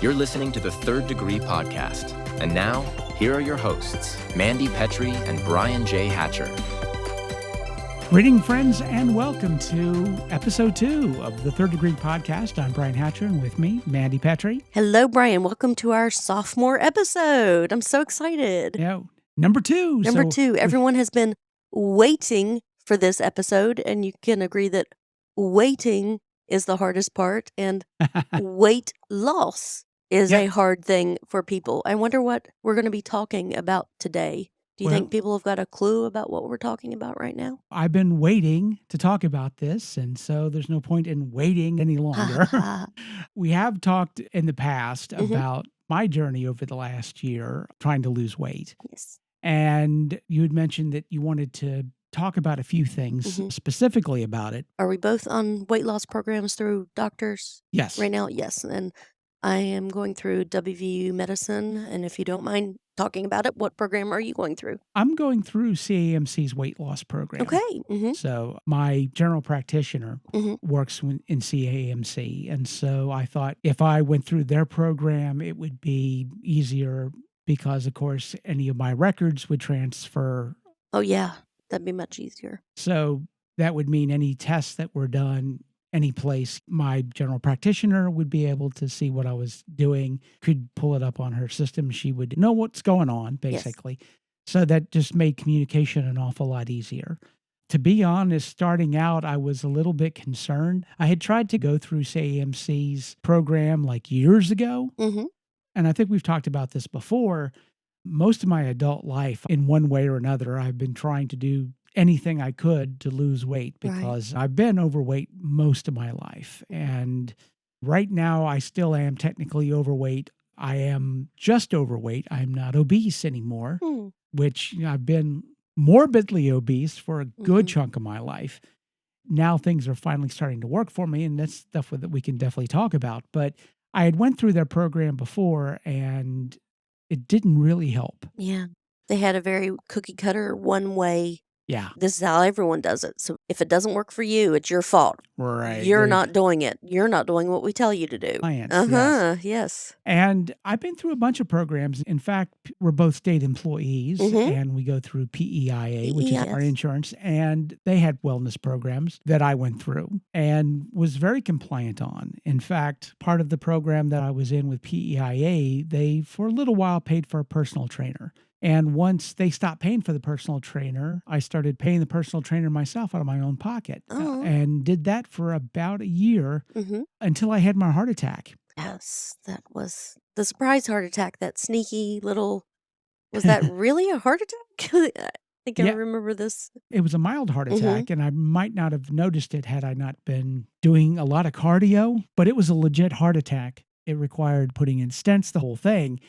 You're listening to the Third Degree Podcast. And now, here are your hosts, Mandy Petrie and Brian J. Hatcher. Greeting, friends, and welcome to episode 2 of the Third Degree Podcast. I'm Brian Hatcher, and with me, Mandy Petrie. Hello, Brian. Welcome to our sophomore episode. I'm so excited. Yeah, number 2. Number 2. Everyone has been waiting for this episode, and you can agree that waiting is the hardest part, and weight loss is a hard thing for people. I wonder what we're going to be talking about today. Do you think people have got a clue about what we're talking about right now? I've been waiting to talk about this, and so there's no point in waiting any longer. We have talked in the past about my journey over the last year trying to lose weight. Yes. And you had mentioned that you wanted to talk about a few things specifically about it. Are we both on weight loss programs through doctors? Yes. Right now? Yes. And I am going through WVU medicine. And if you don't mind talking about it, what program are you going through? I'm going through CAMC's weight loss program. Okay. So my general practitioner works in CAMC. And so I thought if I went through their program, it would be easier because, of course, any of my records would transfer. Oh, yeah. That'd be much easier. So that would mean any tests that were done any place, my general practitioner would be able to see what I was doing, could pull it up on her system. She would know what's going on, basically. Yes. So that just made communication an awful lot easier. To be honest, starting out, I was a little bit concerned. I had tried to go through CAMC's program like years ago. And I think we've talked about this before. Most of my adult life, in one way or another, I've been trying to do anything I could to lose weight because I've been overweight most of my life. And right now, I still am technically overweight. I am just overweight. I'm not obese anymore, which I've been morbidly obese for a good chunk of my life. Now things are finally starting to work for me, and that's stuff that we can definitely talk about. But I had went through their program before, and it didn't really help. Yeah. They had a very cookie cutter one way. Yeah. This is how everyone does it. So if it doesn't work for you, it's your fault. Right. You're not doing it. You're not doing what we tell you to do. Clients, yes. And I've been through a bunch of programs. In fact, we're both state employees and we go through PEIA, which is our insurance. And they had wellness programs that I went through and was very compliant on. In fact, part of the program that I was in with PEIA, they for a little while paid for a personal trainer. And once they stopped paying for the personal trainer, I started paying the personal trainer myself out of my own pocket and did that for about a year until I had my heart attack. Yes, that was the surprise heart attack, that sneaky little, was that really a heart attack? I think I remember this. It was a mild heart attack, and I might not have noticed it had I not been doing a lot of cardio, but it was a legit heart attack. It required putting in stents, the whole thing.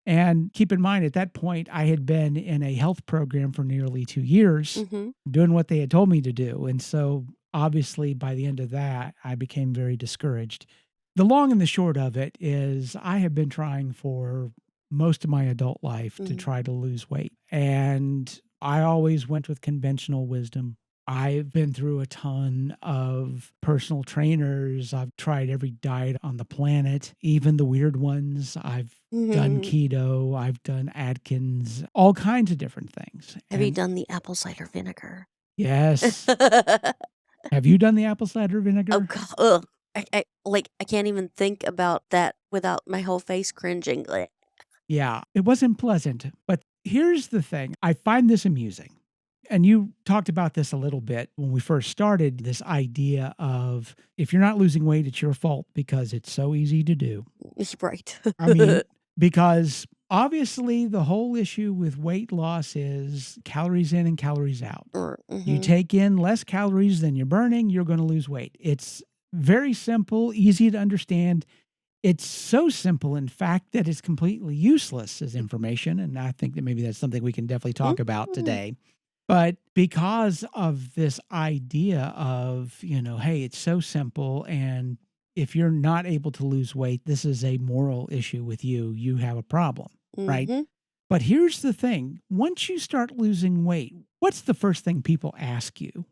And keep in mind, at that point, I had been in a health program for nearly 2 years, doing what they had told me to do. And so, obviously, by the end of that, I became very discouraged. The long and the short of it is I have been trying for most of my adult life to try to lose weight. And I always went with conventional wisdom. I've been through a ton of personal trainers. I've tried every diet on the planet, even the weird ones. I've done keto. I've done Atkins, all kinds of different things. Have you done the apple cider vinegar? Yes. Have you done the apple cider vinegar? Oh, God. I can't even think about that without my whole face cringing. Yeah, it wasn't pleasant. But here's the thing. I find this amusing. And you talked about this a little bit when we first started, this idea of if you're not losing weight, it's your fault because it's so easy to do. Right. I mean, because obviously the whole issue with weight loss is calories in and calories out. You take in less calories than you're burning, you're going to lose weight. It's very simple, easy to understand. It's so simple, in fact, that it's completely useless as information. And I think that maybe that's something we can definitely talk about today. But because of this idea of, hey, it's so simple, and if you're not able to lose weight, this is a moral issue with you. You have a problem, right? But here's the thing. Once you start losing weight, what's the first thing people ask you?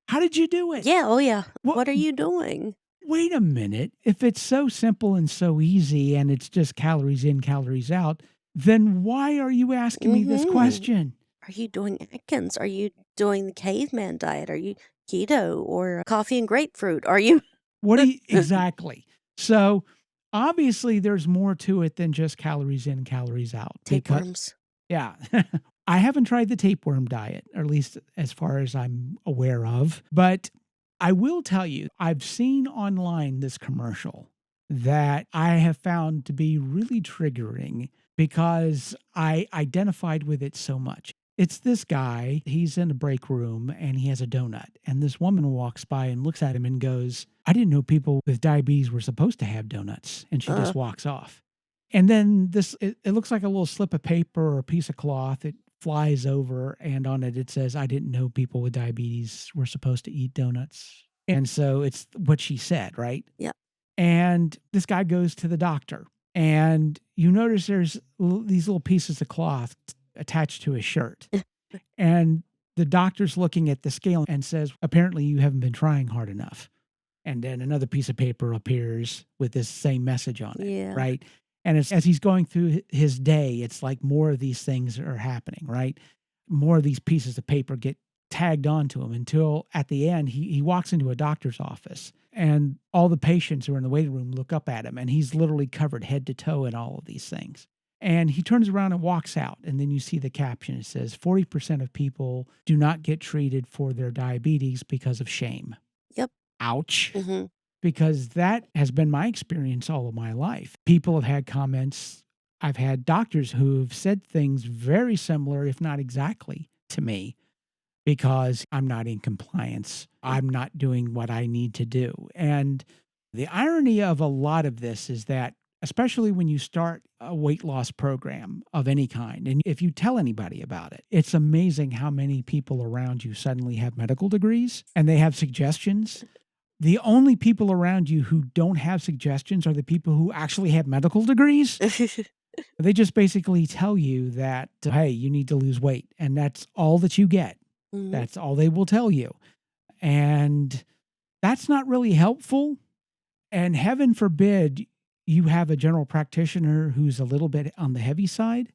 How did you do it? Yeah. Oh, yeah. What are you doing? wait a minute. If it's so simple and so easy and it's just calories in, calories out, then why are you asking me this question? Are you doing Atkins? Are you doing the caveman diet? Are you keto or coffee and grapefruit? Are you? What do you exactly? So obviously there's more to it than just calories in, calories out. Tapeworms. Yeah. I haven't tried the tapeworm diet, or at least as far as I'm aware of. But I will tell you, I've seen online this commercial that I have found to be really triggering because I identified with it so much. It's this guy, he's in a break room and he has a donut. And this woman walks by and looks at him and goes, I didn't know people with diabetes were supposed to have donuts. And she just walks off. And then it looks like a little slip of paper or a piece of cloth. It flies over and on it says, I didn't know people with diabetes were supposed to eat donuts. And so it's what she said, right? Yeah. And this guy goes to the doctor and you notice there's these little pieces of cloth attached to his shirt. And the doctor's looking at the scale and says, apparently you haven't been trying hard enough. And then another piece of paper appears with this same message on it, right? And as he's going through his day, it's like more of these things are happening, right? More of these pieces of paper get tagged onto him until at the end, he walks into a doctor's office and all the patients who are in the waiting room look up at him and he's literally covered head to toe in all of these things. And he turns around and walks out. And then you see the caption. It says 40% of people do not get treated for their diabetes because of shame. Yep. Ouch. Because that has been my experience all of my life. People have had comments. I've had doctors who've said things very similar, if not exactly, to me because I'm not in compliance. I'm not doing what I need to do. And the irony of a lot of this is that, especially when you start a weight loss program of any kind, and if you tell anybody about it, it's amazing how many people around you suddenly have medical degrees and they have suggestions. The only people around you who don't have suggestions are the people who actually have medical degrees. They just basically tell you that, hey, you need to lose weight. And that's all that you get. That's all they will tell you. And that's not really helpful. And heaven forbid you have a general practitioner who's a little bit on the heavy side.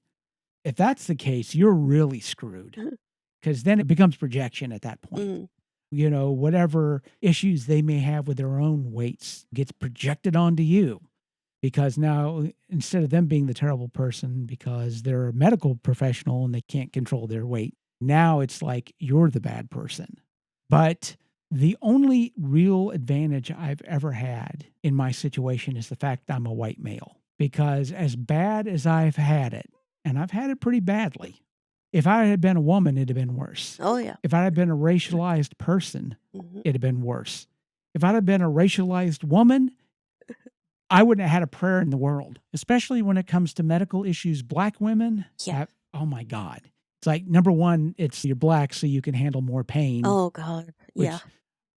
If that's the case, you're really screwed because then it becomes projection at that point. You know, whatever issues they may have with their own weights gets projected onto you because now instead of them being the terrible person because they're a medical professional and they can't control their weight, now it's like you're the bad person. But the only real advantage I've ever had in my situation is the fact I'm a white male because as bad as I've had it, and I've had it pretty badly, if I had been a woman, it'd have been worse. Oh, yeah. If I had been a racialized person, it'd have been worse. If I'd have been a racialized woman, I wouldn't have had a prayer in the world, especially when it comes to medical issues. Black women, oh my God. It's like, number one, it's you're black, so you can handle more pain. Oh, God. Yeah.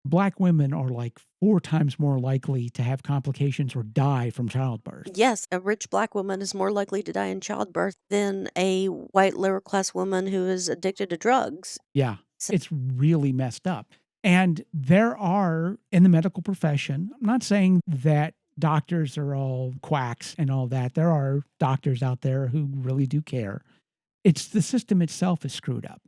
Black women are like 4 times more likely to have complications or die from childbirth. Yes, a rich black woman is more likely to die in childbirth than a white lower class woman who is addicted to drugs. Yeah, it's really messed up. And there are, in the medical profession, I'm not saying that doctors are all quacks and all that. There are doctors out there who really do care. It's the system itself is screwed up.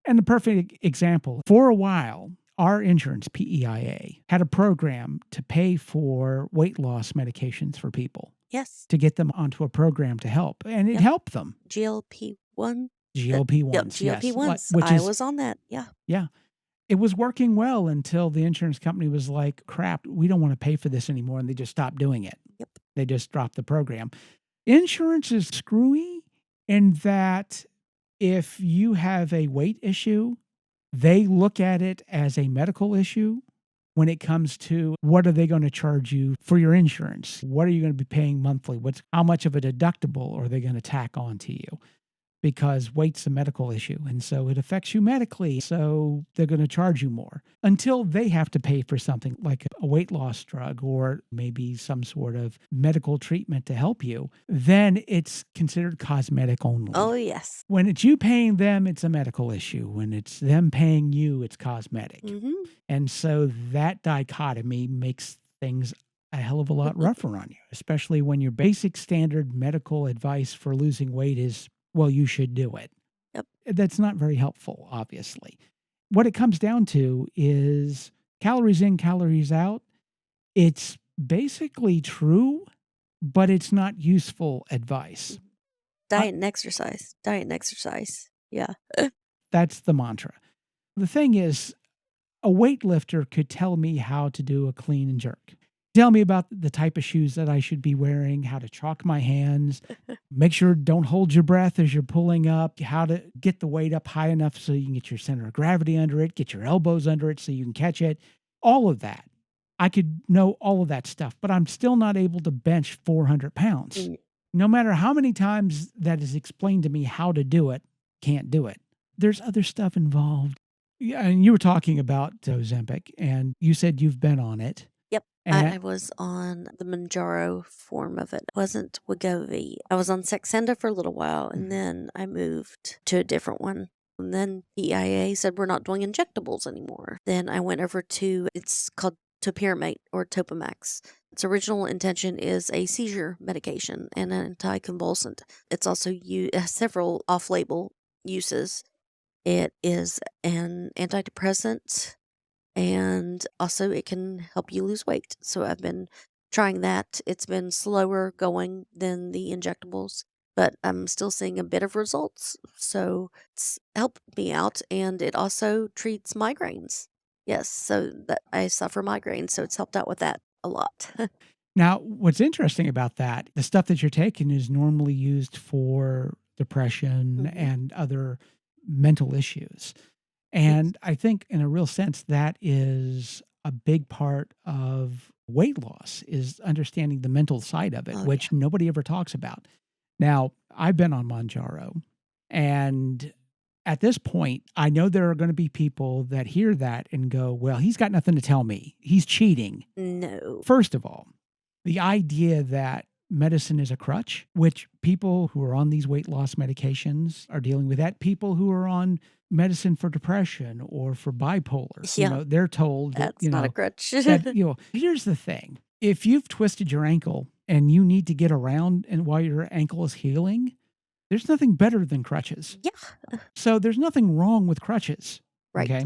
And the perfect example, for a while, our insurance, PEIA, had a program to pay for weight loss medications for people. Yes. To get them onto a program to help. And it helped them. GLP-1? GLP-1s, yes. GLP-1s. Which I was on that, yeah. Yeah. It was working well until the insurance company was like, crap, we don't want to pay for this anymore. And they just stopped doing it. Yep. They just dropped the program. Insurance is screwy in that if you have a weight issue, they look at it as a medical issue when it comes to what are they going to charge you for your insurance? What are you going to be paying monthly? How much of a deductible are they going to tack on to you? Because weight's a medical issue, and so it affects you medically, so they're going to charge you more until they have to pay for something like a weight loss drug or maybe some sort of medical treatment to help you. Then it's considered cosmetic only. Oh, yes. When it's you paying them, it's a medical issue. When it's them paying you, it's cosmetic. And so that dichotomy makes things a hell of a lot rougher on you, especially when your basic standard medical advice for losing weight is, well, you should do it. Yep. That's not very helpful, obviously. What it comes down to is calories in, calories out. It's basically true, but it's not useful advice. Diet and exercise. Diet and exercise. Yeah. That's the mantra. The thing is, a weightlifter could tell me how to do a clean and jerk. Tell me about the type of shoes that I should be wearing, how to chalk my hands, make sure don't hold your breath as you're pulling up, how to get the weight up high enough so you can get your center of gravity under it, get your elbows under it so you can catch it, all of that. I could know all of that stuff, but I'm still not able to bench 400 pounds. Mm. No matter how many times that is explained to me how to do it, can't do it. There's other stuff involved. Yeah, and you were talking about Ozempic, and you said you've been on it. Yep. And I was on the Manjaro form of it. It wasn't Wegovy. I was on Saxenda for a little while, and then I moved to a different one. And then EIA said we're not doing injectables anymore. Then I went over to, it's called Topiramate or Topamax. Its original intention is a seizure medication and an anticonvulsant. It's also has several off-label uses. It is an antidepressant, and also it can help you lose weight. So I've been trying that. It's been slower going than the injectables, but I'm still seeing a bit of results. So it's helped me out, and it also treats migraines. Yes, so that I suffer migraines, so it's helped out with that a lot. now, what's interesting about that, the stuff that you're taking is normally used for depression and other mental issues. And I think in a real sense, that is a big part of weight loss, is understanding the mental side of it, which nobody ever talks about. Now, I've been on Mounjaro, and at this point, I know there are going to be people that hear that and go, well, he's got nothing to tell me. He's cheating. No. First of all, the idea that medicine is a crutch, which people who are on these weight loss medications are dealing with that. People who are on medicine for depression or for bipolar, they're told that, That's not a crutch. that, here's the thing. If you've twisted your ankle and you need to get around and while your ankle is healing, there's nothing better than crutches. Yeah. So there's nothing wrong with crutches. Right. Okay.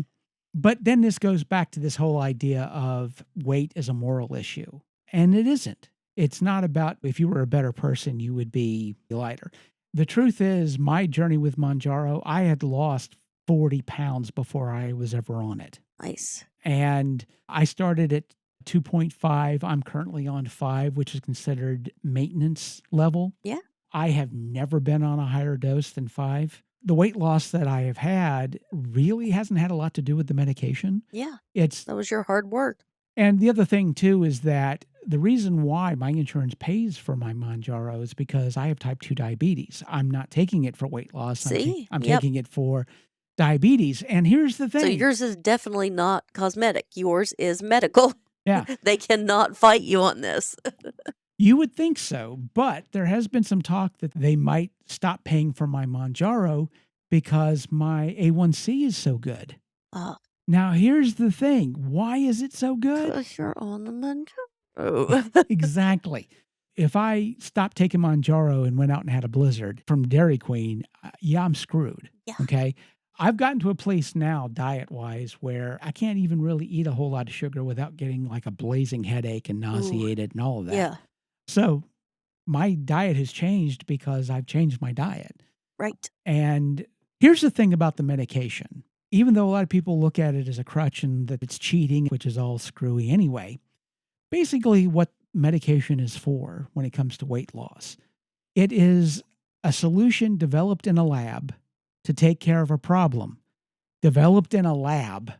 But then this goes back to this whole idea of weight as a moral issue. And it isn't. It's not about if you were a better person, you would be lighter. The truth is, my journey with Mounjaro, I had lost 40 pounds before I was ever on it. Nice. And I started at 2.5. I'm currently on 5, which is considered maintenance level. Yeah. I have never been on a higher dose than 5. The weight loss that I have had really hasn't had a lot to do with the medication. Yeah. That was your hard work. And the other thing, too, is that the reason why my insurance pays for my Mounjaro is because I have type 2 diabetes. I'm not taking it for weight loss. See? I'm taking it for diabetes. And here's the thing. So yours is definitely not cosmetic. Yours is medical. Yeah. They cannot fight you on this. You would think so, but there has been some talk that they might stop paying for my Mounjaro because my A1C is so good. Now, here's the thing. Why is it so good? Because you're on the Mounjaro. Exactly. If I stopped taking Mounjaro and went out and had a blizzard from Dairy Queen, I'm screwed. Yeah. Okay. I've gotten to a place now, diet-wise, where I can't even really eat a whole lot of sugar without getting like a blazing headache and nauseated and all of that. Yeah. So my diet has changed because I've changed my diet. Right. And here's the thing about the medication. Even though a lot of people look at it as a crutch and that it's cheating, which is all screwy anyway, basically what medication is for when it comes to weight loss, it is a solution developed in a lab to take care of a problem, developed in a lab,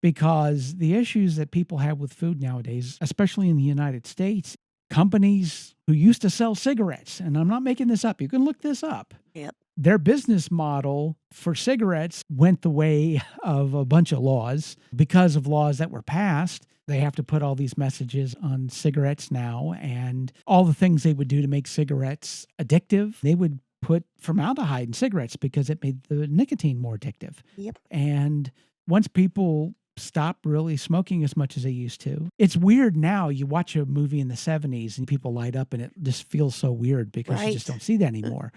because the issues that people have with food nowadays, especially in the United States, companies who used to sell cigarettes, and I'm not making this up, you can look this up. Yep. Their business model for cigarettes went the way of a bunch of laws. Because of laws that were passed, they have to put all these messages on cigarettes now, and all the things they would do to make cigarettes addictive. They would put formaldehyde in cigarettes because it made the nicotine more addictive. Yep. And once people stopped really smoking as much as they used to. It's weird now. You watch a movie in the 70s and people light up and it just feels so weird because you just Right. don't see that anymore.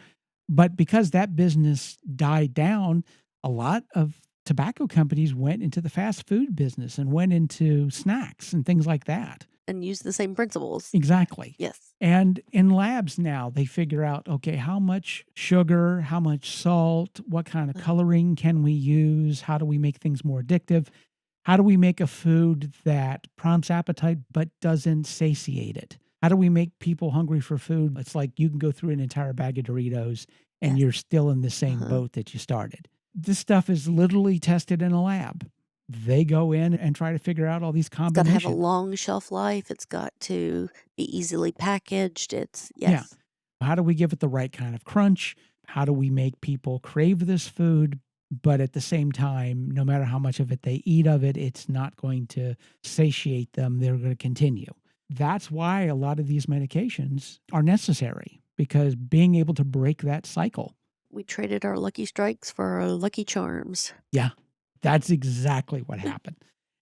But because that business died down, a lot of tobacco companies went into the fast food business and went into snacks and things like that. And use the same principles. Exactly. Yes. And in labs now, they figure out, okay, how much sugar, how much salt, what kind of coloring can we use? How do we make things more addictive? How do we make a food that prompts appetite but doesn't satiate it? How do we make people hungry for food? It's like you can go through an entire bag of Doritos and Yes. you're still in the same boat that you started. This stuff is literally tested in a lab. They go in and try to figure out all these It's got to have a combinations. long shelf life. It's got to be easily packaged. It's, yes. Yeah. How do we give it the right kind of crunch? How do we make people crave this food? But at the same time, no matter how much of it they eat of it, it's not going to satiate them. They're going to continue. That's why a lot of these medications are necessary, because being able to break that cycle. We traded our Lucky Strikes for our Lucky Charms. Yeah, that's exactly what happened.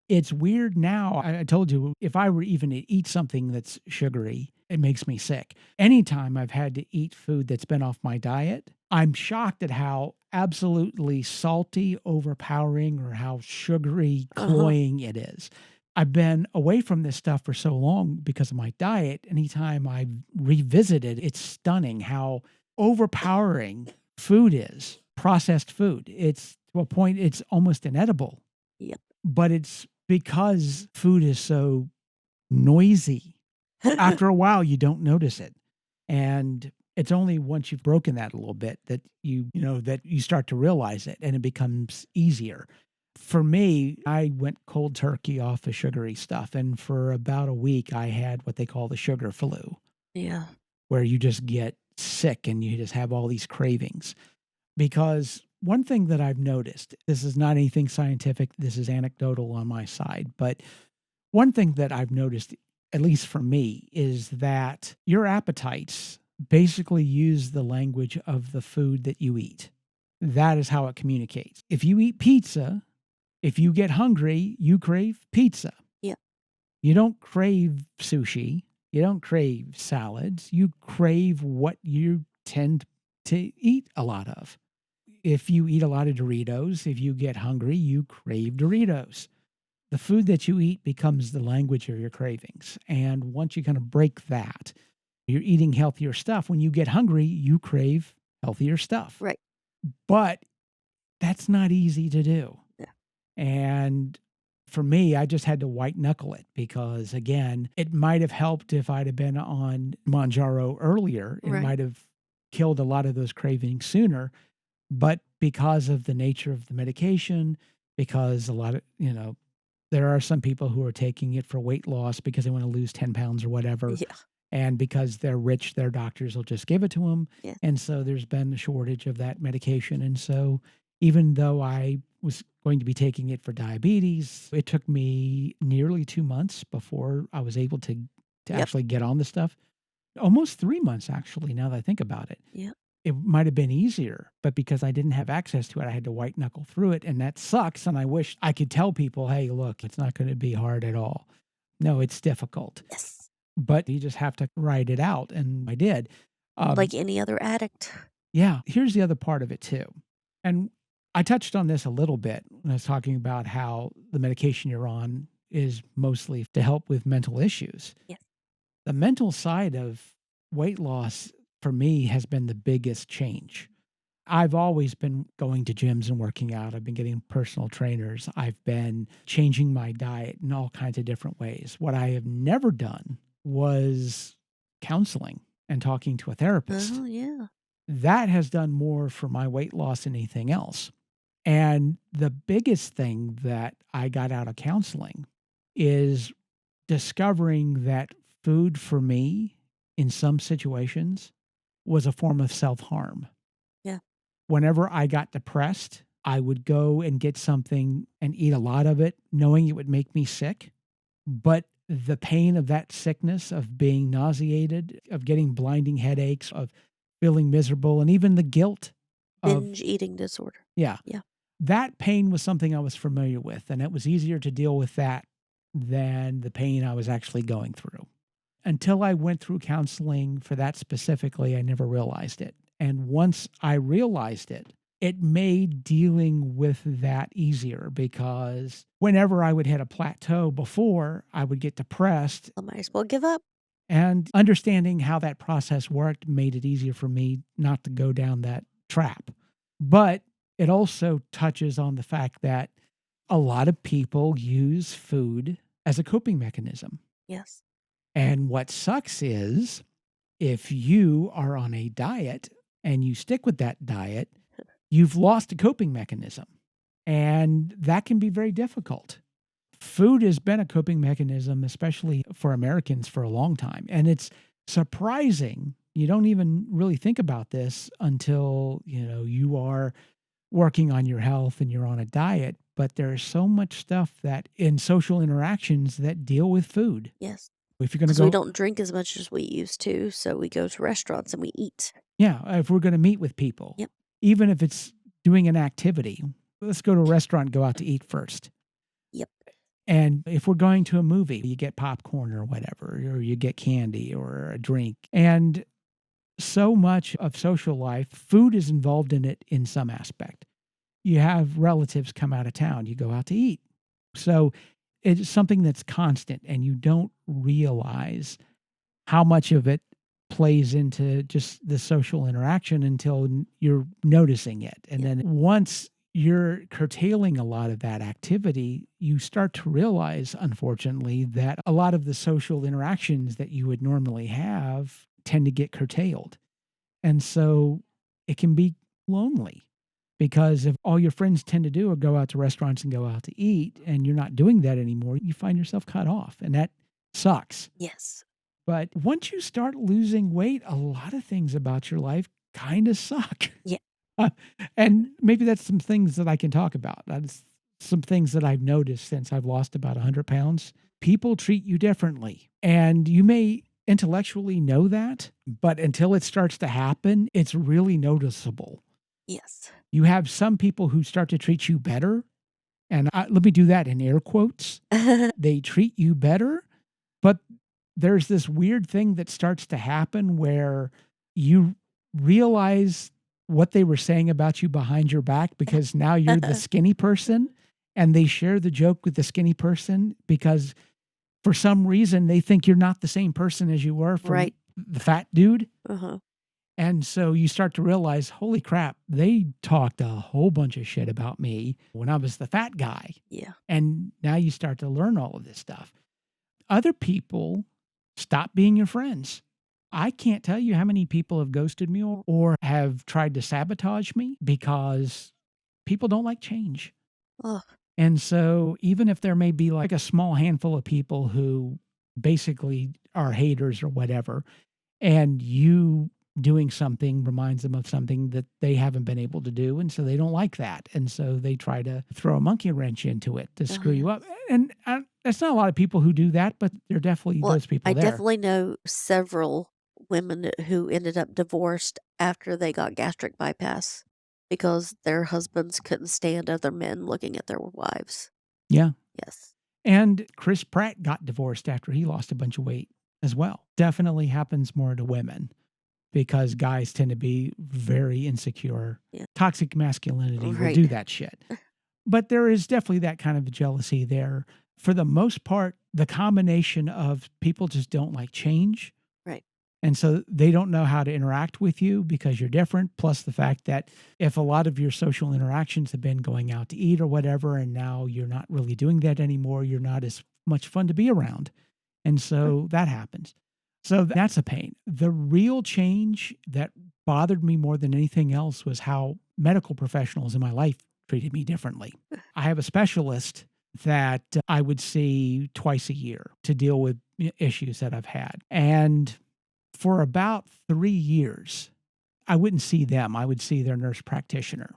It's weird now. I told you, if I were even to eat something that's sugary, it makes me sick. Anytime I've had to eat food that's been off my diet, I'm shocked at how absolutely salty, overpowering, or how sugary, cloying it is. I've been away from this stuff for so long because of my diet. Anytime I revisit it, it's stunning how overpowering food is, processed food. It's to a point it's almost inedible. Yep. But it's because food is so noisy. After a while, you don't notice it. And it's only once you've broken that a little bit that that you start to realize it and it becomes easier. For me, I went cold turkey off of sugary stuff. And for about a week, I had what they call the sugar flu, Yeah. where you just get sick and you just have all these cravings. Because one thing that I've noticed, this is not anything scientific, this is anecdotal on my side, but one thing that I've noticed, at least for me, is that your appetites basically use the language of the food that you eat. That is how it communicates. If you eat pizza, if you get hungry, you crave pizza. Yeah. You don't crave sushi. You don't crave salads. You crave what you tend to eat a lot of. If you eat a lot of Doritos, if you get hungry, you crave Doritos. The food that you eat becomes the language of your cravings. And once you kind of break that, you're eating healthier stuff. When you get hungry, you crave healthier stuff. Right. But that's not easy to do. Yeah. And for me, I just had to white knuckle it because, again, it might have helped if I'd have been on Manjaro earlier. It Right. might have killed a lot of those cravings sooner. But because of the nature of the medication, because a lot of, there are some people who are taking it for weight loss because they want to lose 10 pounds or whatever. Yeah. And because they're rich, their doctors will just give it to them. Yeah. And so there's been a shortage of that medication. And so even though I was going to be taking it for diabetes, it took me nearly 2 months before I was able to Yep. actually get on the stuff. Almost 3 months, actually, now that I think about it. Yeah. It might have been easier, but because I didn't have access to it, I had to white knuckle through it. And that sucks. And I wish I could tell people, hey, look, it's not going to be hard at all. No, it's difficult. Yes. But you just have to ride it out. And I did. Like any other addict. Yeah. Here's the other part of it, too. And I touched on this a little bit when I was talking about how the medication you're on is mostly to help with mental issues. Yes. The mental side of weight loss for me has been the biggest change. I've always been going to gyms and working out. I've been getting personal trainers. I've been changing my diet in all kinds of different ways. What I have never done was counseling and talking to a therapist. Oh, yeah. That has done more for my weight loss than anything else. And the biggest thing that I got out of counseling is discovering that food for me in some situations was a form of self-harm. Yeah. Whenever I got depressed, I would go and get something and eat a lot of it, knowing it would make me sick. But the pain of that sickness, of being nauseated, of getting blinding headaches, of feeling miserable, and even the guilt of, Binge eating disorder. yeah. Yeah. that pain was something I was familiar with, and it was easier to deal with that than the pain I was actually going through. Until I went through counseling for that specifically, I never realized it. And once I realized it, it made dealing with that easier because whenever I would hit a plateau before, I would get depressed. I might as well give up. And understanding how that process worked made it easier for me not to go down that trap. But it also touches on the fact that a lot of people use food as a coping mechanism. Yes. And what sucks is if you are on a diet and you stick with that diet, you've lost a coping mechanism. And that can be very difficult. Food has been a coping mechanism, especially for Americans, for a long time. And it's surprising. You don't even really think about this until, you are working on your health and you're on a diet. But there's so much stuff that in social interactions that deal with food. Yes. If you're going to So go, we don't drink as much as we used to, so we go to restaurants and we eat. yeah, if we're going to meet with people, Yep. even if it's doing an activity, let's go to a restaurant and go out to eat first. Yep. And if we're going to a movie, you get popcorn or whatever, or you get candy or a drink. And so much of social life, food is involved in it in some aspect. You have relatives come out of town, you go out to eat. So it's something that's constant, and you don't realize how much of it plays into just the social interaction until you're noticing it. And then once you're curtailing a lot of that activity, you start to realize, unfortunately, that a lot of the social interactions that you would normally have tend to get curtailed. And so it can be lonely. Because if all your friends tend to do are go out to restaurants and go out to eat, and you're not doing that anymore, you find yourself cut off. And that sucks. Yes. But once you start losing weight, a lot of things about your life kind of suck. Yeah. And maybe that's some things that I can talk about. That's some things that I've noticed since I've lost about 100 pounds. People treat you differently. And you may intellectually know that, but until it starts to happen, it's really noticeable. Yes. You have some people who start to treat you better. And let me do that in air quotes. They treat you better, but there's this weird thing that starts to happen where you realize what they were saying about you behind your back because now you're the skinny person, and they share the joke with the skinny person because for some reason they think you're not the same person as you were from the fat dude. Uh-huh. And so you start to realize, holy crap, they talked a whole bunch of shit about me when I was the fat guy. Yeah. And now you start to learn all of this stuff. Other people stop being your friends. I can't tell you how many people have ghosted me or have tried to sabotage me because people don't like change. Ugh. And so even if there may be like a small handful of people who basically are haters or whatever, and you doing something reminds them of something that they haven't been able to do. And so they don't like that. And so they try to throw a monkey wrench into it to screw you up. And that's not a lot of people who do that, but there are definitely those people there. I definitely know several women who ended up divorced after they got gastric bypass because their husbands couldn't stand other men looking at their wives. Yeah. Yes. And Chris Pratt got divorced after he lost a bunch of weight as well. Definitely happens more to women because guys tend to be very insecure. Yeah. Toxic masculinity will do that shit. But there is definitely that kind of jealousy there. For the most part, the combination of people just don't like change. Right. And so they don't know how to interact with you because you're different. Plus the fact that if a lot of your social interactions have been going out to eat or whatever, and now you're not really doing that anymore, you're not as much fun to be around. And so that happens. So that's a pain. The real change that bothered me more than anything else was how medical professionals in my life treated me differently. I have a specialist that I would see twice a year to deal with issues that I've had. And for about 3 years, I wouldn't see them. I would see their nurse practitioner,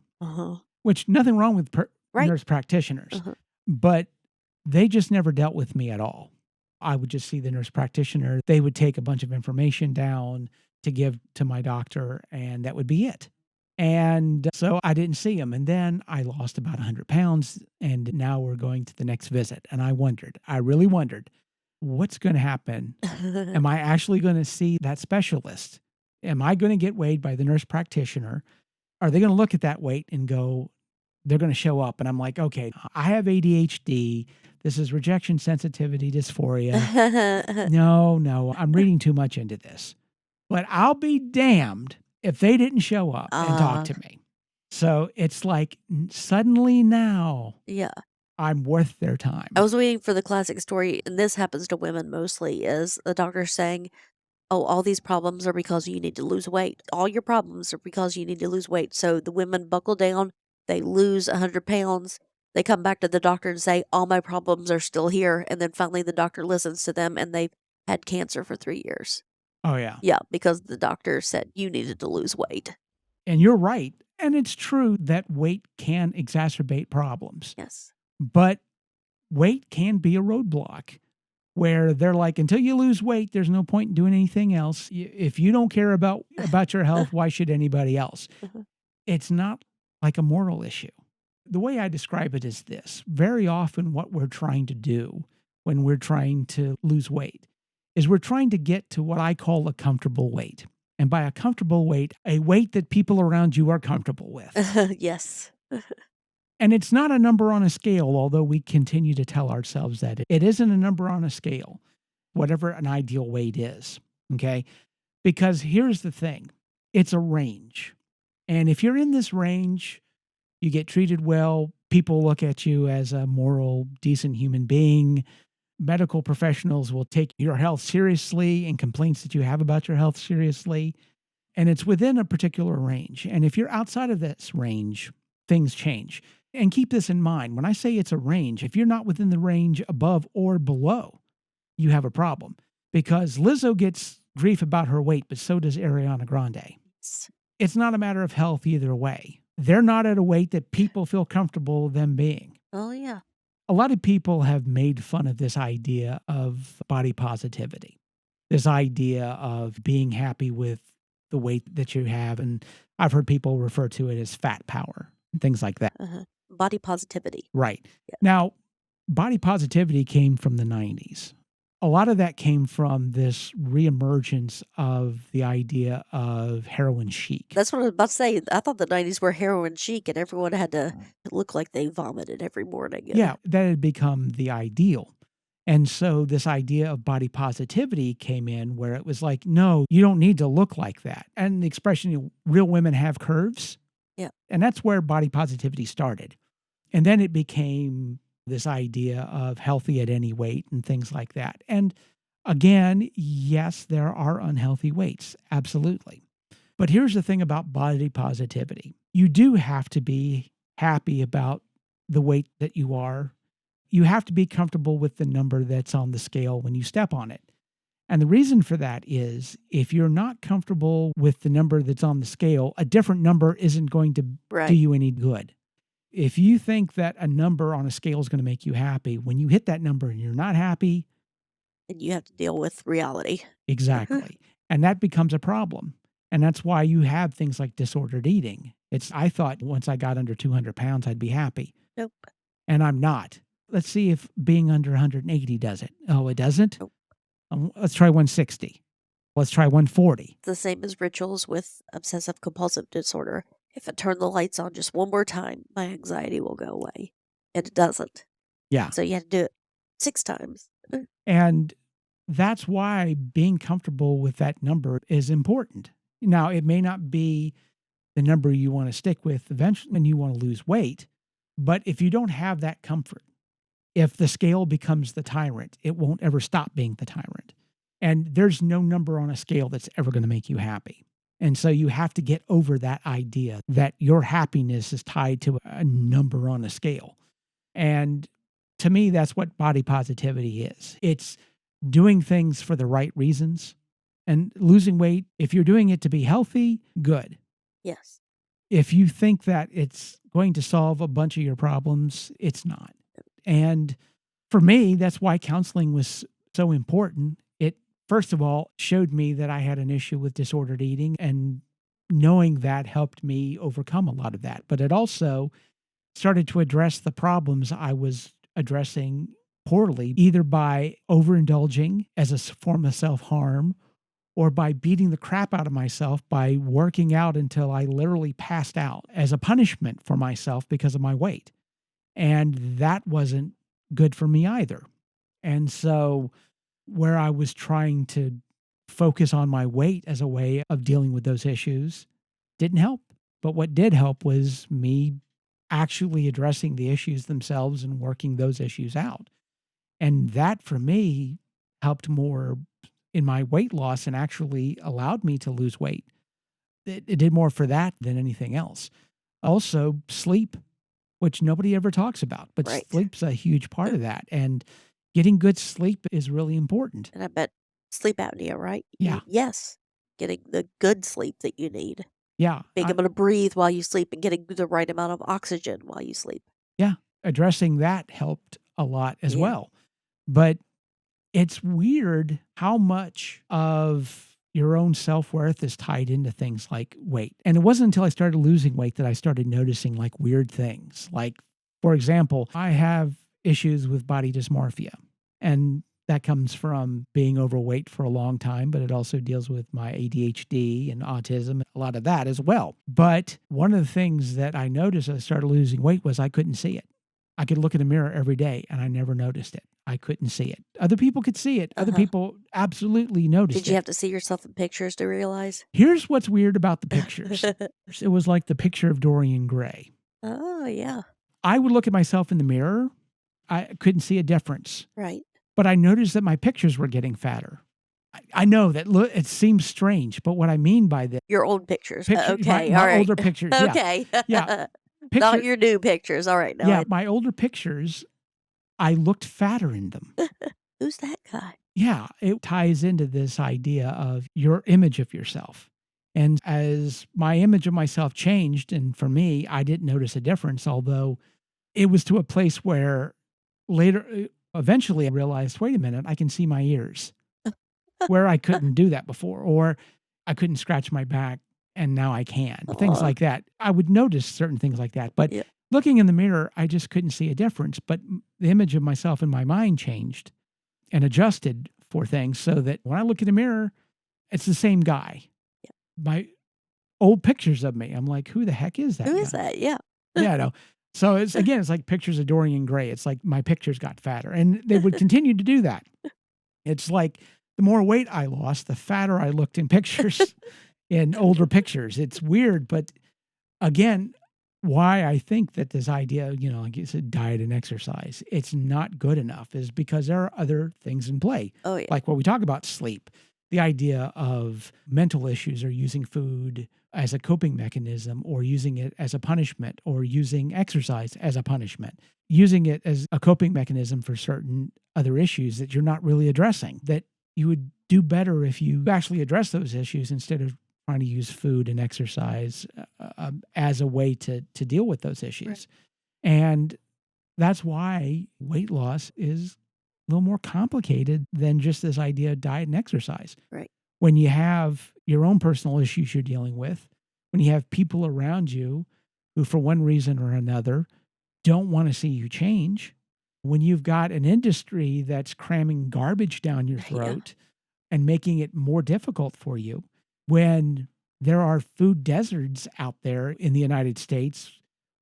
which nothing wrong with nurse practitioners, but they just never dealt with me at all. I would just see the nurse practitioner. They would take a bunch of information down to give to my doctor, and that would be it. And so I didn't see him. And then I lost about 100 pounds. And now we're going to the next visit. And I really wondered, what's going to happen? Am I actually going to see that specialist? Am I going to get weighed by the nurse practitioner? Are they going to look at that weight and go, they're going to show up? And I'm like, okay, I have ADHD. This is rejection sensitivity dysphoria. No, I'm reading too much into this. But I'll be damned if they didn't show up and talk to me. So it's like suddenly now Yeah. I'm worth their time. I was waiting for the classic story, and this happens to women mostly, is the doctor saying, oh, all these problems are because you need to lose weight. All your problems are because you need to lose weight. So the women buckle down, they lose 100 pounds. They come back to the doctor and say, all my problems are still here. And then finally the doctor listens to them, and they've had cancer for 3 years. Oh, yeah. Yeah, because the doctor said you needed to lose weight. And you're right. And it's true that weight can exacerbate problems. Yes. But weight can be a roadblock where they're like, until you lose weight, there's no point in doing anything else. If you don't care about your health, why should anybody else? It's not like a moral issue. The way I describe it is this. Very often what we're trying to do when we're trying to lose weight is we're trying to get to what I call a comfortable weight. And by a comfortable weight, a weight that people around you are comfortable with. Yes. And it's not a number on a scale, although we continue to tell ourselves that. It isn't a number on a scale, whatever an ideal weight is, okay? Because here's the thing. It's a range. And if you're in this range, you get treated well, people look at you as a moral, decent human being. Medical professionals will take your health seriously and complaints that you have about your health seriously. And it's within a particular range. And if you're outside of this range, things change. And keep this in mind. When I say it's a range, if you're not within the range above or below, you have a problem. Because Lizzo gets grief about her weight, but so does Ariana Grande. It's not a matter of health either way. They're not at a weight that people feel comfortable them being. Oh, yeah. A lot of people have made fun of this idea of body positivity, this idea of being happy with the weight that you have. And I've heard people refer to it as fat power and things like that. Body positivity. Right. Yeah. Now, body positivity came from the 90s. A lot of that came from this reemergence of the idea of heroin chic. That's what I was about to say. I thought the 90s were heroin chic, and everyone had to look like they vomited every morning. Yeah, that had become the ideal. And so this idea of body positivity came in where it was like, no, you don't need to look like that. And the expression, real women have curves. Yeah. And that's where body positivity started. And then it became this idea of healthy at any weight and things like that. And again, yes, there are unhealthy weights. Absolutely. But here's the thing about body positivity. You do have to be happy about the weight that you are. You have to be comfortable with the number that's on the scale when you step on it. And the reason for that is if you're not comfortable with the number that's on the scale, a different number isn't going to do you any good. If you think that a number on a scale is going to make you happy, when you hit that number and you're not happy, and you have to deal with reality. Exactly. And that becomes a problem. And that's why you have things like disordered eating. I thought once I got under 200 pounds, I'd be happy. Nope. And I'm not. Let's see if being under 180 does it. Oh, it doesn't? Nope. Let's try 160. Let's try 140. The same as rituals with obsessive compulsive disorder. If I turn the lights on just one more time, my anxiety will go away. And it doesn't. Yeah. So you have to do it 6 times. And that's why being comfortable with that number is important. Now, it may not be the number you want to stick with eventually when you want to lose weight, but if you don't have that comfort, if the scale becomes the tyrant, it won't ever stop being the tyrant. And there's no number on a scale that's ever going to make you happy. And so you have to get over that idea that your happiness is tied to a number on a scale. And to me, that's what body positivity is. It's doing things for the right reasons. And losing weight, if you're doing it to be healthy, good. Yes. If you think that it's going to solve a bunch of your problems, it's not. And for me, that's why counseling was so important. It, first of all, showed me that I had an issue with disordered eating and knowing that helped me overcome a lot of that. But it also started to address the problems I was addressing poorly, either by overindulging as a form of self-harm or by beating the crap out of myself by working out until I literally passed out as a punishment for myself because of my weight. And that wasn't good for me either. And so where I was trying to focus on my weight as a way of dealing with those issues didn't help. But what did help was me actually addressing the issues themselves and working those issues out. And that for me helped more in my weight loss and actually allowed me to lose weight. It did more for that than anything else. Also, sleep, which nobody ever talks about, but Right. sleep's a huge part of that. And getting good sleep is really important. And I bet sleep apnea, right? Yeah. Yes. Getting the good sleep that you need. Yeah. Being able to breathe while you sleep and getting the right amount of oxygen while you sleep. Yeah. Addressing that helped a lot as Yeah. well. But it's weird how much of your own self-worth is tied into things like weight. And it wasn't until I started losing weight that I started noticing like weird things. Like, for example, I have issues with body dysmorphia. And that comes from being overweight for a long time, but it also deals with my ADHD and autism, a lot of that as well. But one of the things that I noticed as I started losing weight was I couldn't see it. I could look in a mirror every day and I never noticed it. I couldn't see it. Other people could see it. Other people absolutely noticed it. Did you have to see yourself in pictures to realize? Here's what's weird about the pictures. It was like the picture of Dorian Gray. Oh, yeah. I would look at myself in the mirror. I couldn't see a difference. Right. But I noticed that my pictures were getting fatter. I know that it seems strange, but what I mean by this, Your old pictures. my all right. older pictures, yeah. Okay. Yeah. Not your new pictures. All right. Yeah, my older pictures, I looked fatter in them. Who's that guy? Yeah, it ties into this idea of your image of yourself. And as my image of myself changed, and for me, I didn't notice a difference, although it was to a place where later, eventually I realized, wait a minute, I can see my ears where I couldn't do that before, or I couldn't scratch my back and now I can, things like that. I would notice certain things like that, but looking in the mirror, I just couldn't see a difference. But the image of myself in my mind changed and adjusted for things so that when I look in the mirror, it's the same guy. Yeah. My old pictures of me, I'm like, who the heck is that Who guy? is that? Yeah. Yeah, I know. So it's like pictures of Dorian Gray. It's like my pictures got fatter and they would continue to do that. It's like the more weight I lost, the fatter I looked in pictures, in older pictures. It's weird, but again, why I think that this idea, like you said, diet and exercise, it's not good enough is because there are other things in play. Oh, yeah. Like what we talk about sleep, the idea of mental issues or using food as a coping mechanism or using it as a punishment or using exercise as a punishment, using it as a coping mechanism for certain other issues that you're not really addressing, that you would do better if you actually address those issues instead of trying to use food and exercise as a way to deal with those issues. Right. And that's why weight loss is a little more complicated than just this idea of diet and exercise. Right. When you have your own personal issues you're dealing with, when you have people around you who, for one reason or another, don't want to see you change, when you've got an industry that's cramming garbage down your throat and making it more difficult for you, when there are food deserts out there in the United States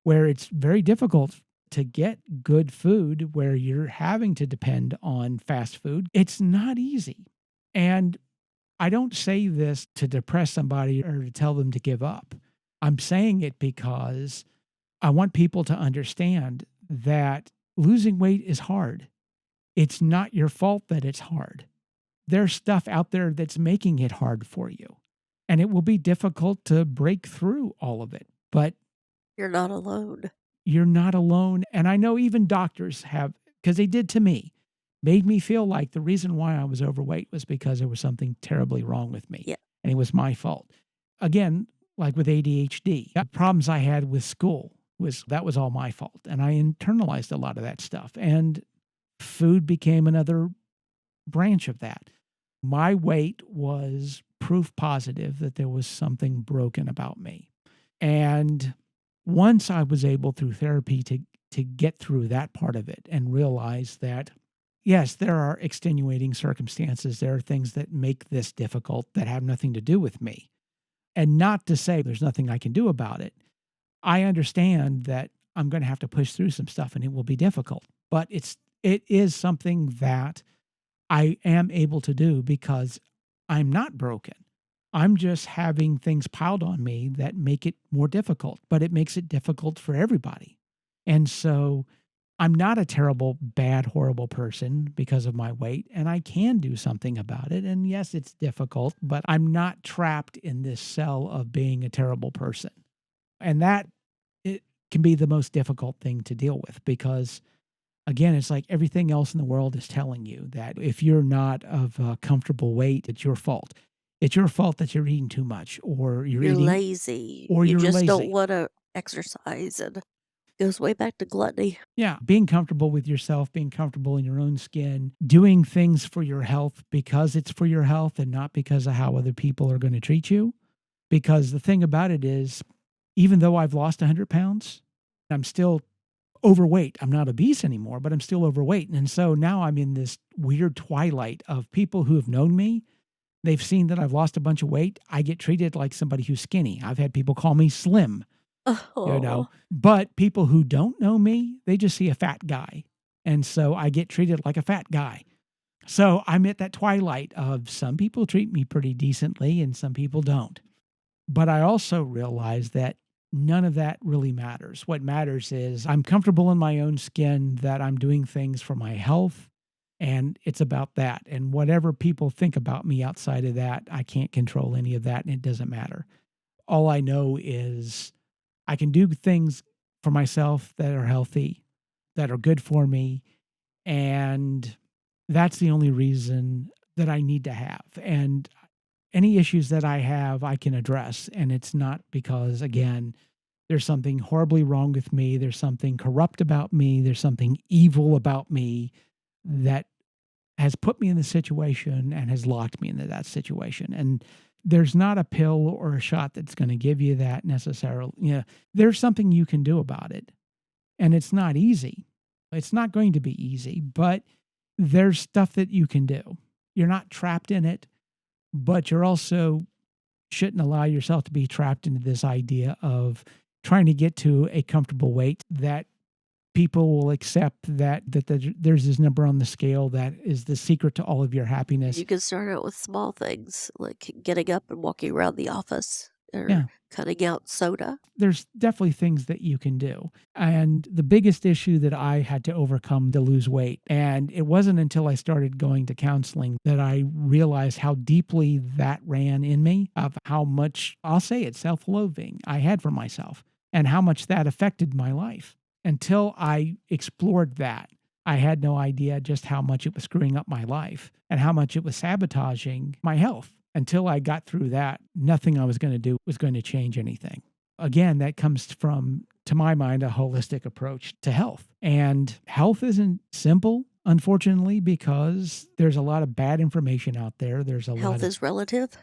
where it's very difficult to get good food, where you're having to depend on fast food, it's not easy. And I don't say this to depress somebody or to tell them to give up. I'm saying it because I want people to understand that losing weight is hard. It's not your fault that it's hard. There's stuff out there that's making it hard for you. And it will be difficult to break through all of it. But you're not alone. You're not alone. And I know even doctors have, because they did to me, made me feel like the reason why I was overweight was because there was something terribly wrong with me. Yeah. And it was my fault. Again, like with ADHD, the problems I had with school that was all my fault. And I internalized a lot of that stuff. And food became another branch of that. My weight was proof positive that there was something broken about me. And once I was able through therapy to get through that part of it and realize that, yes, there are extenuating circumstances. There are things that make this difficult that have nothing to do with me. And not to say there's nothing I can do about it. I understand that I'm going to have to push through some stuff and it will be difficult, but it is something that I am able to do because I'm not broken. I'm just having things piled on me that make it more difficult, but it makes it difficult for everybody. And so I'm not a terrible, bad, horrible person because of my weight, and I can do something about it. And yes, it's difficult, but I'm not trapped in this cell of being a terrible person. And that it can be the most difficult thing to deal with because, again, it's like everything else in the world is telling you that if you're not of a comfortable weight, it's your fault. It's your fault that you're eating too much or you're eating lazy. or You you're just don't lazy. want to exercise. And it goes way back to gluttony. Yeah, being comfortable with yourself, being comfortable in your own skin, doing things for your health because it's for your health and not because of how other people are going to treat you. Because the thing about it is, even though I've lost 100 pounds, I'm still overweight. I'm not obese anymore, but I'm still overweight. And so now I'm in this weird twilight of people who have known me. They've seen that I've lost a bunch of weight. I get treated like somebody who's skinny. I've had people call me slim, Oh, but people who don't know me, they just see a fat guy. And so I get treated like a fat guy. So I'm at that twilight of some people treat me pretty decently and some people don't. But I also realize that none of that really matters. What matters is I'm comfortable in my own skin, that I'm doing things for my health, and it's about that. And whatever people think about me outside of that, I can't control any of that, and it doesn't matter. All I know is I can do things for myself that are healthy, that are good for me, and that's the only reason that I need to have. And any issues that I have, I can address. And it's not because, again, there's something horribly wrong with me. There's something corrupt about me. There's something evil about me that has put me in the situation and has locked me into that situation. And there's not a pill or a shot that's going to give you that necessarily. There's something you can do about it. And it's not easy. It's not going to be easy, but there's stuff that you can do. You're not trapped in it, but you're also shouldn't allow yourself to be trapped into this idea of trying to get to a comfortable weight that people will accept that there's this number on the scale that is the secret to all of your happiness. you can start out with small things like getting up and walking around the office or Yeah. cutting out soda. There's definitely things that you can do. And the biggest issue that I had to overcome to lose weight, and it wasn't until I started going to counseling that I realized how deeply that ran in me, of how much, I'll say it, self-loathing I had for myself and how much that affected my life. Until I explored that, I had no idea just how much it was screwing up my life and how much it was sabotaging my health. Until I got through that, nothing I was going to do was going to change anything. Again, that comes from, to my mind, a holistic approach to health. And health isn't simple, unfortunately, because there's a lot of bad information out there. There's a lot Health of, is relative.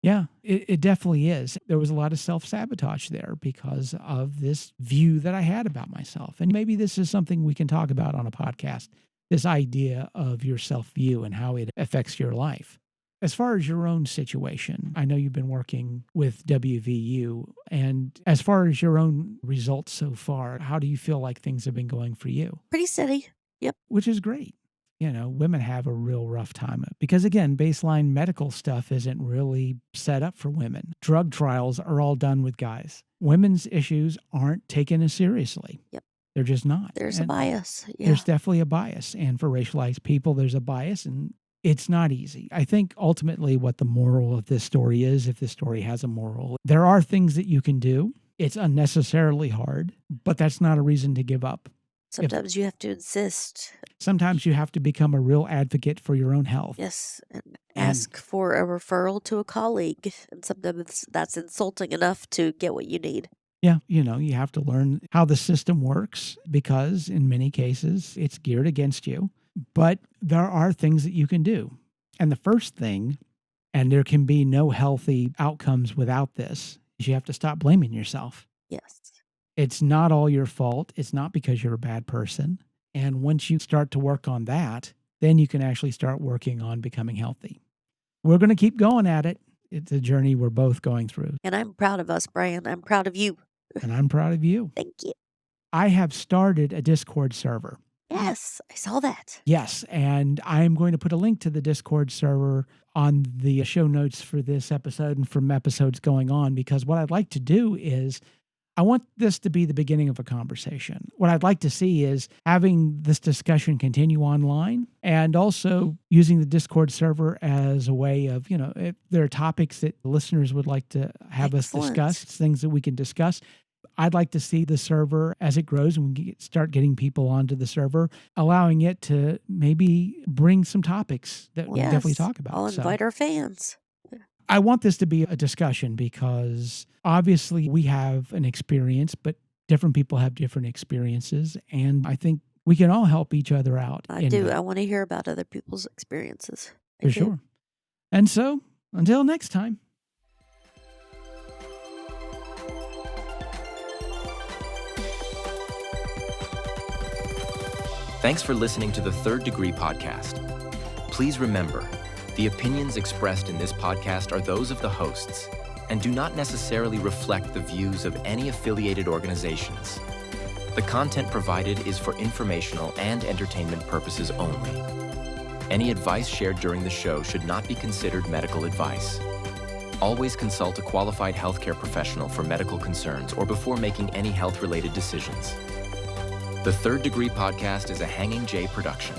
yeah, it definitely is. There was a lot of self-sabotage there because of this view that I had about myself. And maybe this is something we can talk about on a podcast, this idea of your self-view and how it affects your life. As far as your own situation, I know you've been working with WVU, and as far as your own results so far, how do you feel like things have been going for you? Pretty steady. Yep. Which is great. Women have a real rough time because, again, baseline medical stuff isn't really set up for women. Drug trials are all done with guys. Women's issues aren't taken as seriously. Yep. They're just not. There's a bias. Yeah. There's definitely a bias. And for racialized people, there's a bias, and it's not easy. I think ultimately what the moral of this story is, if this story has a moral, there are things that you can do. It's unnecessarily hard, but that's not a reason to give up. Sometimes you have to insist. Sometimes you have to become a real advocate for your own health. Yes, and ask for a referral to a colleague. And sometimes that's insulting enough to get what you need. Yeah, you have to learn how the system works because in many cases it's geared against you. But there are things that you can do. And the first thing And there can be no healthy outcomes without this. You have to stop blaming yourself. Yes. It's not all your fault. It's not because you're a bad person. And once you start to work on that, then you can actually start working on becoming healthy. We're going to keep going at it. It's a journey we're both going through. And I'm proud of us, Brian. I'm proud of you. And I'm proud of you. Thank you. I have started a Discord server. Yes, I saw that. Yes, and I'm going to put a link to the Discord server on the show notes for this episode and from episodes going on, because what I'd like to do is I want this to be the beginning of a conversation. What I'd like to see is having this discussion continue online and also using the Discord server as a way of, if there are topics that listeners would like to have Excellent. us discuss, things that we can discuss. I'd like to see the server as it grows and we start getting people onto the server, allowing it to maybe bring some topics that we can definitely talk about. I'll invite our fans. I want this to be a discussion because obviously we have an experience, but different people have different experiences. And I think we can all help each other out. I do. I want to hear about other people's experiences. For sure. And so until next time. Thanks for listening to the Third Degree Podcast. Please remember, the opinions expressed in this podcast are those of the hosts and do not necessarily reflect the views of any affiliated organizations. The content provided is for informational and entertainment purposes only. Any advice shared during the show should not be considered medical advice. Always consult a qualified healthcare professional for medical concerns or before making any health-related decisions. The Third Degree Podcast is a Hanging J production.